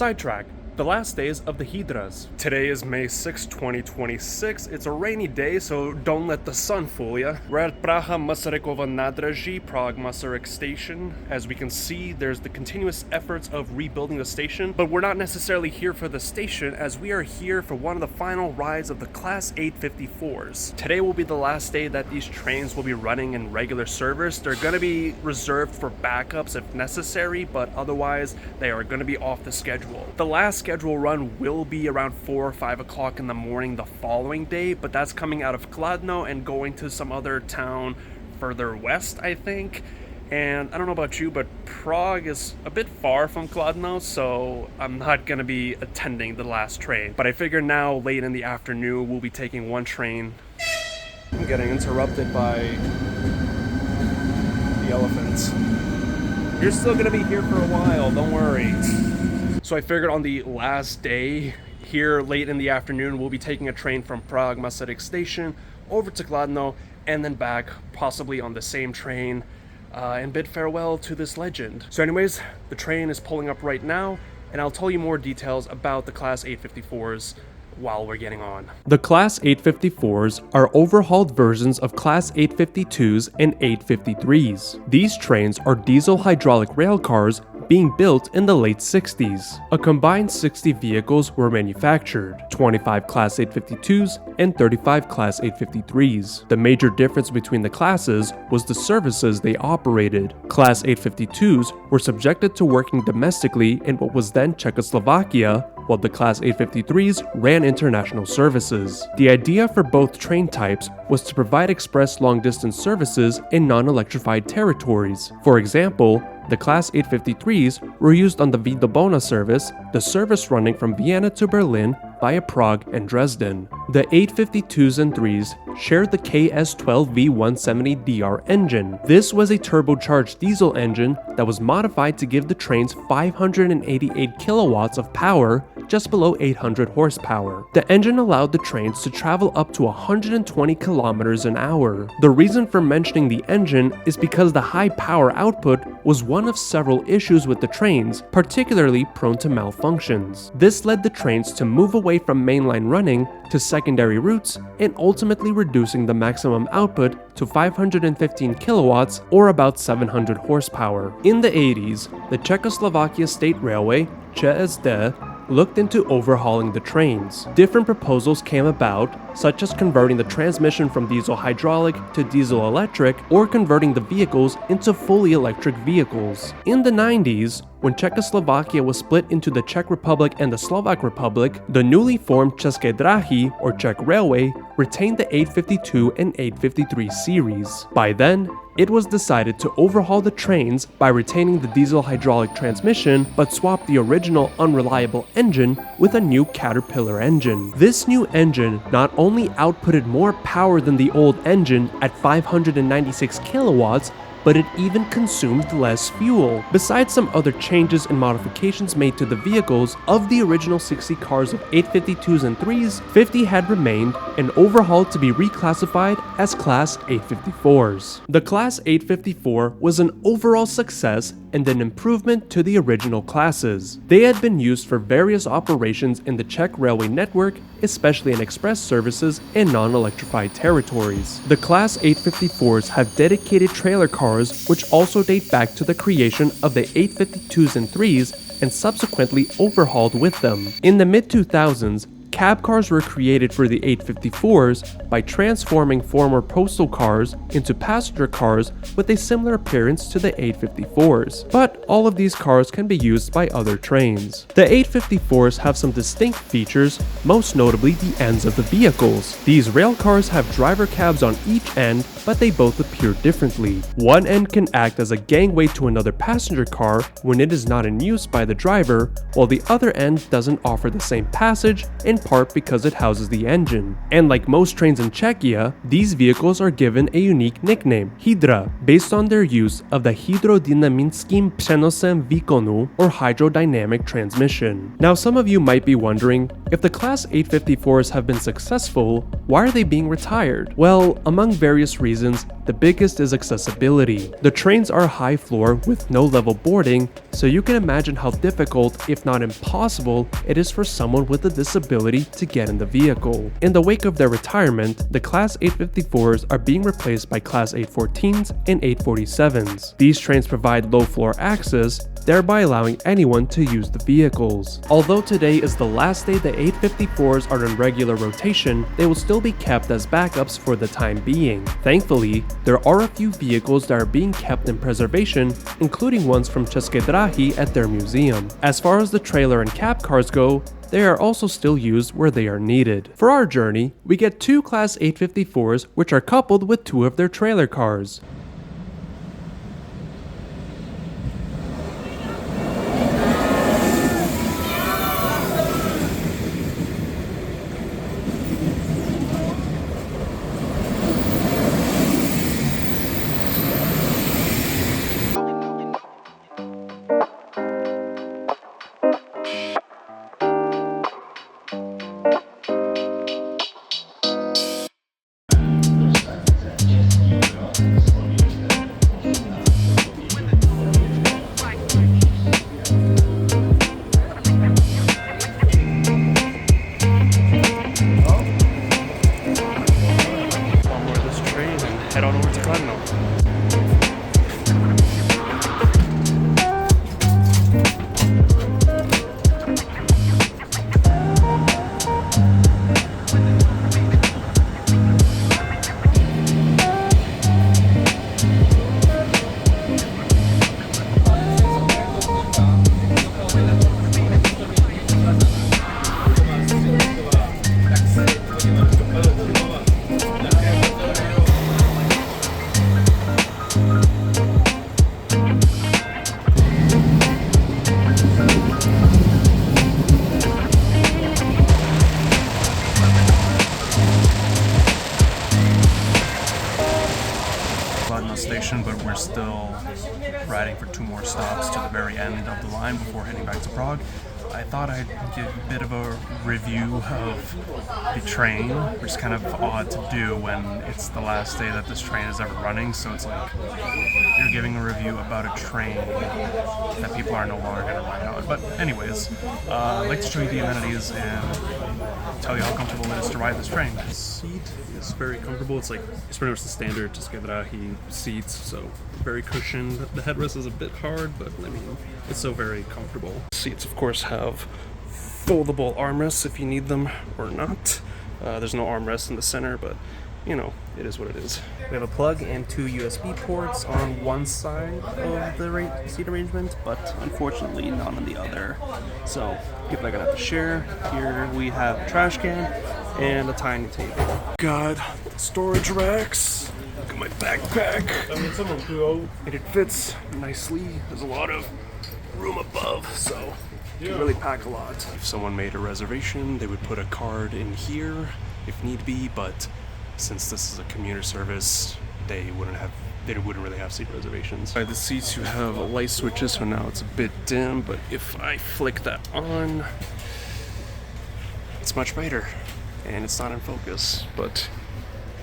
Sidetrack, the last days of the Hydras. Today is May 6, 2026. It's a rainy day, so don't let the sun fool ya. We're at Praha Masarykova Nádraží, Prague Masaryk Station. As we can see, there's the continuous efforts of rebuilding the station, but we're not necessarily here for the station, as we are here for one of the final rides of the Class 854s. Today will be the last day that these trains will be running in regular service. They're going to be reserved for backups if necessary, but otherwise they are going to be off the schedule. The last schedule run will be around 4 or 5 o'clock in the morning the following day, but that's coming out of Kladno and going to some other town further west, I think. And I don't know about you, but Prague is a bit far from Kladno, so I'm not going to be attending the last train. But I figure now, late in the afternoon, we'll be taking one train. I'm getting interrupted by the elephants. You're still going to be here for a while, don't worry. So I figured on the last day, here late in the afternoon, we'll be taking a train from Prague Masaryk Station over to Kladno and then back, possibly on the same train, and bid farewell to this legend. So anyways, the train is pulling up right now, and I'll tell you more details about the Class 854s while we're getting on. The Class 854s are overhauled versions of Class 852s and 853s. These trains are diesel hydraulic rail cars being built in the late 60s. A combined 60 vehicles were manufactured, 25 Class 852s and 35 Class 853s. The major difference between the classes was the services they operated. Class 852s were subjected to working domestically in what was then Czechoslovakia, while the Class 853s ran international services. The idea for both train types was to provide express long-distance services in non-electrified territories. For example, the Class 853s were used on the Vidobona service, the service running from Vienna to Berlin via Prague and Dresden. The 852s and 3s shared the KS12V170DR engine. This was a turbocharged diesel engine that was modified to give the trains 588 kilowatts of power, just below 800 horsepower. The engine allowed the trains to travel up to 120 kilometers an hour. The reason for mentioning the engine is because the high power output was one of several issues with the trains, particularly prone to malfunctions. This led the trains to move away from mainline running to secondary routes and ultimately reducing the maximum output to 515 kilowatts or about 700 horsepower. In the 80s, the Czechoslovakia State Railway, ČSD, looked into overhauling the trains. Different proposals came about, such as converting the transmission from diesel hydraulic to diesel electric or converting the vehicles into fully electric vehicles. In the 90s, when Czechoslovakia was split into the Czech Republic and the Slovak Republic, the newly formed České dráhy, or Czech Railway, retained the 852 and 853 series. By then, it was decided to overhaul the trains by retaining the diesel hydraulic transmission but swap the original unreliable engine with a new Caterpillar engine. This new engine not only outputted more power than the old engine at 596 kilowatts, but it even consumed less fuel. Besides some other changes and modifications made to the vehicles, of the original 60 cars of 852s and 3s, 50 had remained and overhauled to be reclassified as Class 854s. The Class 854 was an overall success and an improvement to the original classes. They had been used for various operations in the Czech railway network, especially in express services in non-electrified territories. The Class 854s have dedicated trailer cars which also date back to the creation of the 852s and 3s and subsequently overhauled with them. In the mid-2000s, cab cars were created for the 854s by transforming former postal cars into passenger cars with a similar appearance to the 854s. But all of these cars can be used by other trains. The 854s have some distinct features, most notably the ends of the vehicles. These rail cars have driver cabs on each end, but they both appear differently. One end can act as a gangway to another passenger car when it is not in use by the driver, while the other end doesn't offer the same passage and part because it houses the engine. And like most trains in Czechia, these vehicles are given a unique nickname, Hee-dra, based on their use of the hydrodynamickým přenosem výkonu, or hydrodynamic transmission. Now some of you might be wondering, if the Class 854s have been successful, why are they being retired? Well, among various reasons, the biggest is accessibility. The trains are high floor with no level boarding, so you can imagine how difficult, if not impossible, it is for someone with a disability to get in the vehicle. In the wake of their retirement, the Class 854s are being replaced by Class 814s and 847s. These trains provide low floor access, thereby allowing anyone to use the vehicles. Although today is the last day the 854s are in regular rotation, they will still be kept as backups for the time being. Thankfully, there are a few vehicles that are being kept in preservation, including ones from České dráhy at their museum. As far as the trailer and cab cars go, they are also still used where they are needed. For our journey, we get 2 Class 854s which are coupled with 2 of their trailer cars. But we're still riding for 2 more stops to the very end of the line before heading back to Prague. I thought I'd give a bit of a review of the train, which is kind of odd to do when it's the last day that this train is ever running, so it's like you're giving a review about a train that people are no longer going to ride on. But anyways, I'd like to show you the amenities and tell you how comfortable it is to ride this train. The seat is very comfortable. It's pretty much the standard České dráhy seats, so very cushioned. The headrest is a bit hard, but I mean, it's so very comfortable. Seats, of course, have foldable armrests if you need them or not. There's no armrest in the center, but you know, it is what it is. We have a plug and 2 USB ports on one side of the seat arrangement, but unfortunately none on the other. So people are gonna have to share. Here we have a trash can and a tiny table. Got storage racks. Look at my backpack. And it fits nicely. There's a lot of room above, so you can really pack a lot. If someone made a reservation, they would put a card in here if need be, but since this is a commuter service, they wouldn't really have seat reservations. By the seats, you have light switches, so now it's a bit dim, but if I flick that on, it's much brighter, and it's not in focus, but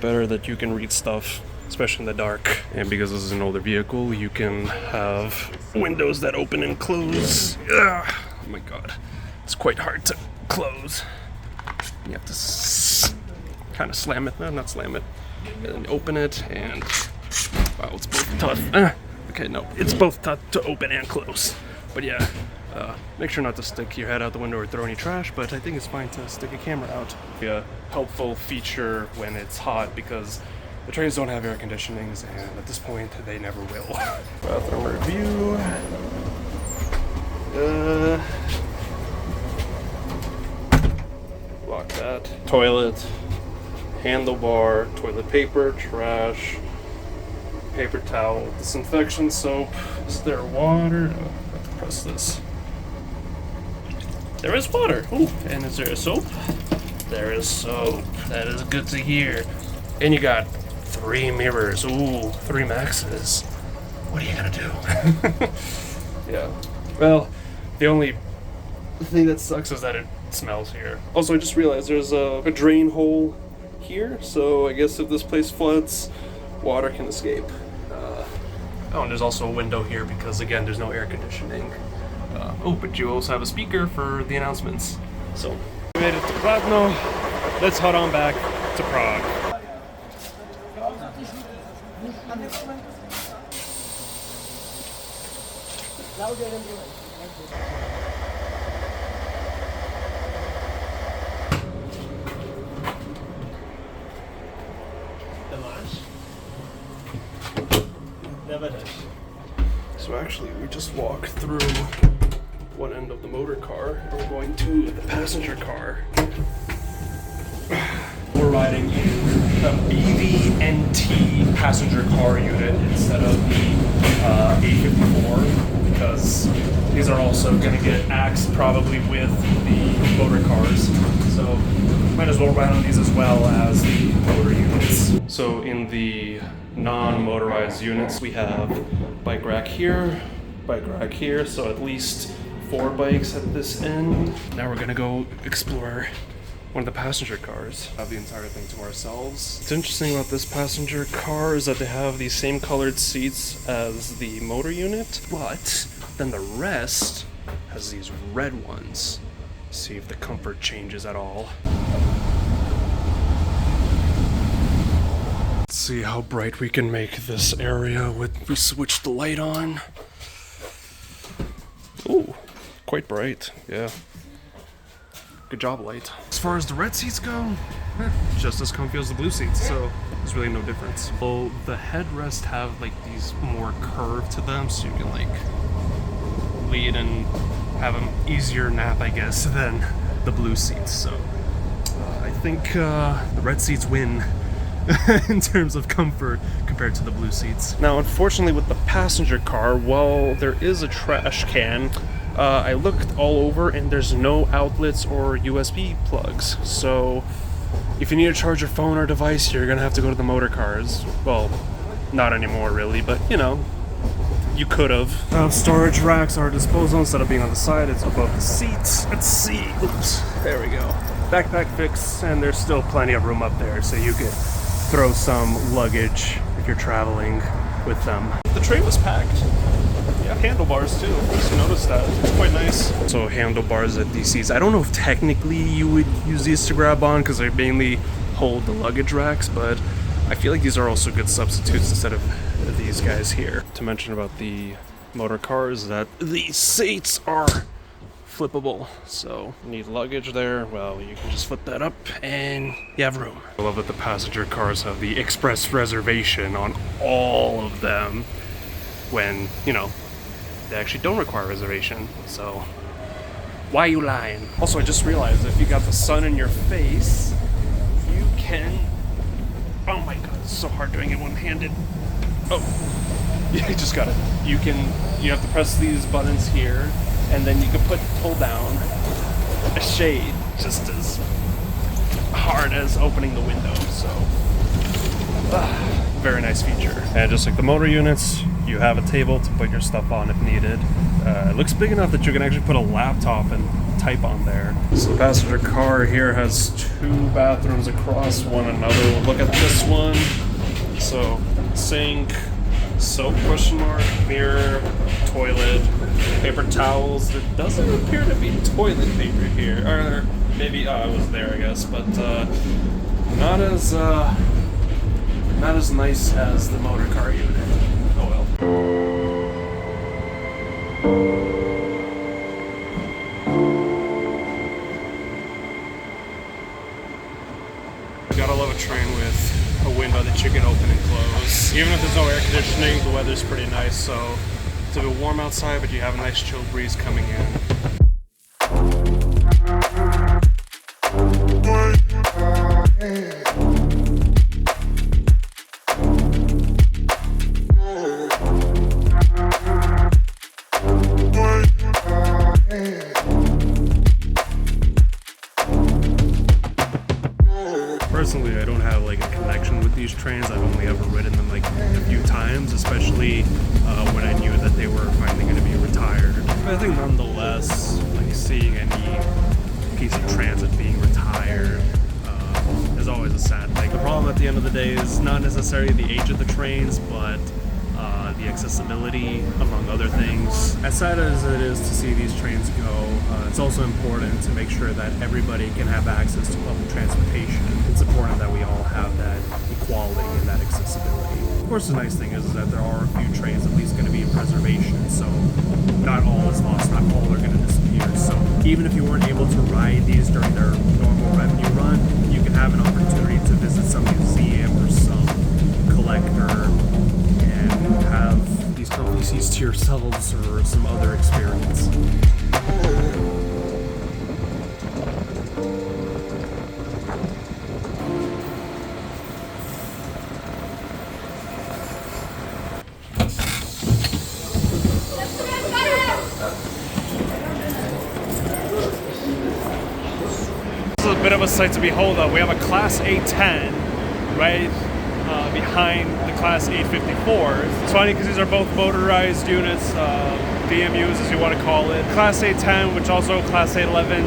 better that you can read stuff, especially in the dark. And because this is an older vehicle, you can have windows that open and close. Ugh. Oh my god, it's quite hard to close. You have to kind of slam it, no, not slam it, and then open it, and wow, it's both tough. Okay, no, it's both tough to open and close. But yeah, make sure not to stick your head out the window or throw any trash, but I think it's fine to stick a camera out. A helpful feature when it's hot, because the trains don't have air conditionings, and at this point, they never will. Bathroom review. Lock that. Toilet. Handlebar, toilet paper, trash, paper towel, disinfection soap. Is there water? Oh, I have to press this. There is water. Ooh, and is there a soap? there is soap. That is good to hear. And you got 3 mirrors. Ooh, 3 maxes. What are you gonna do? Yeah. Well, the only thing that sucks is that it smells here. Also, I just realized there's a drain hole here, so I guess if this place floods, water can escape. Oh, and there's also a window here because, again, there's no air conditioning. But you also have a speaker for the announcements. So, we made it to Kladno. Let's head on back to Prague. So actually, we just walked through one end of the motor car, and we're going to the passenger car. We're riding in the BVNT passenger car unit instead of the A54, because these are also going to get axed probably with the motor cars. So might as well ride on these as well as the motor units. So in the non-motorized units, we have bike rack here, so at least 4 bikes at this end. Now we're gonna go explore one of the passenger cars. Have the entire thing to ourselves. What's interesting about this passenger car is that they have the same colored seats as the motor unit, but then the rest has these red ones. See if the comfort changes at all. Let's see how bright we can make this area if we switch the light on. Ooh, quite bright, yeah. Good job, light. As far as the red seats go, just as comfy as the blue seats, so there's really no difference. Well, the headrests have like these more curve to them, so you can like lead and have an easier nap, I guess, than the blue seats. So I think the red seats win in terms of comfort compared to the blue seats. Now, unfortunately, with the passenger car, while there is a trash can, I looked all over and there's no outlets or USB plugs. So if you need to charge your phone or device, you're gonna have to go to the motor cars. Well, not anymore really, but you know, you could have. Storage racks are disposal. Instead of being on the side, it's above the seats. Let's see. Oops. There we go. Backpack fix, and there's still plenty of room up there, so you could throw some luggage if you're traveling with them. The tray was packed. Yeah, handlebars too. Just noticed that. It's quite nice. So handlebars at these seats. I don't know if technically you would use these to grab on because they mainly hold the luggage racks, but I feel like these are also good substitutes instead of these guys here. To mention about the motor cars, that these seats are flippable, so you need luggage there, well, you can just flip that up and you have room. I love that the passenger cars have the express reservation on all of them when, you know, they actually don't require reservation, so why are you lying? Also, I just realized if you got the sun in your face, you can, oh my god, it's so hard doing it one-handed. Oh, yeah, I just got it. You have to press these buttons here, and then you can pull down a shade just as hard as opening the window, so very nice feature. And just like the motor units, you have a table to put your stuff on if needed. It looks big enough that you can actually put a laptop and type on there. So the passenger car here has 2 bathrooms across one another. We'll look at this one. So sink, soap question mark, mirror, toilet, paper towels. There doesn't appear to be toilet paper here. Or maybe it was there, I guess, but not as nice as the motor car unit. Oh well. Gotta love a train with a window that you can open and close. Even if there's no air conditioning, the weather's pretty nice, so it's a bit warm outside, but you have a nice chill breeze coming in. personally, I don't have like a connection with these trains. I've only ever ridden them like a few times, especially when I knew that they were finally going to be retired. But I think nonetheless, like seeing any piece of transit being retired is always a sad thing. The problem at the end of the day is not necessarily the age of the trains, but the accessibility, among other things. As sad as it is to see these trains go, it's also important to make sure that everybody can have access to public transportation. It's important that we all have that equality and that accessibility. Of course, the nice thing is that there are a few trains at least going to be in preservation, so not all is lost, not all are going to disappear. So even if you weren't able to ride these during their normal revenue run, you can have an opportunity to visit some museum or some collector and have these comfy seats to yourselves or some other experience. This is a bit of a sight to behold. We have a Class 810 right behind the Class 854. It's funny because these are both motorized units, BMUs as you want to call it. Class 810, which also Class 811,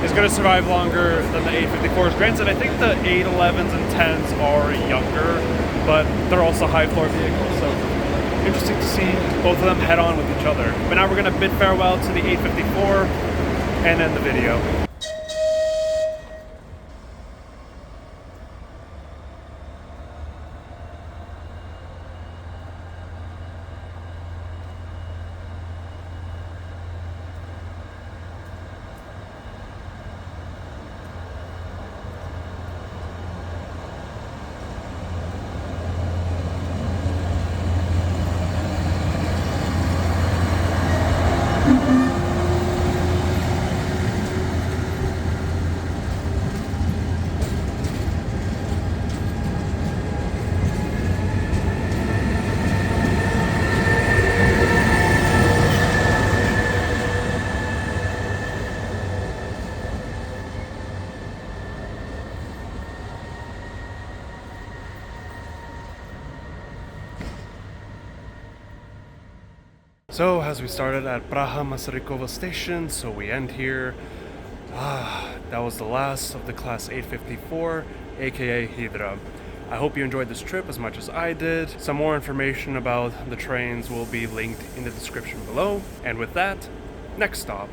is going to survive longer than the 854s. Granted, I think the 811s and 10s are younger, but they're also high floor vehicles, so interesting to see both of them head on with each other. But now we're going to bid farewell to the 854 and end the video. So, as we started at Praha Masarykova station, so we end here. That was the last of the Class 854, aka Hydra. I hope you enjoyed this trip as much as I did. Some more information about the trains will be linked in the description below. And with that, next stop,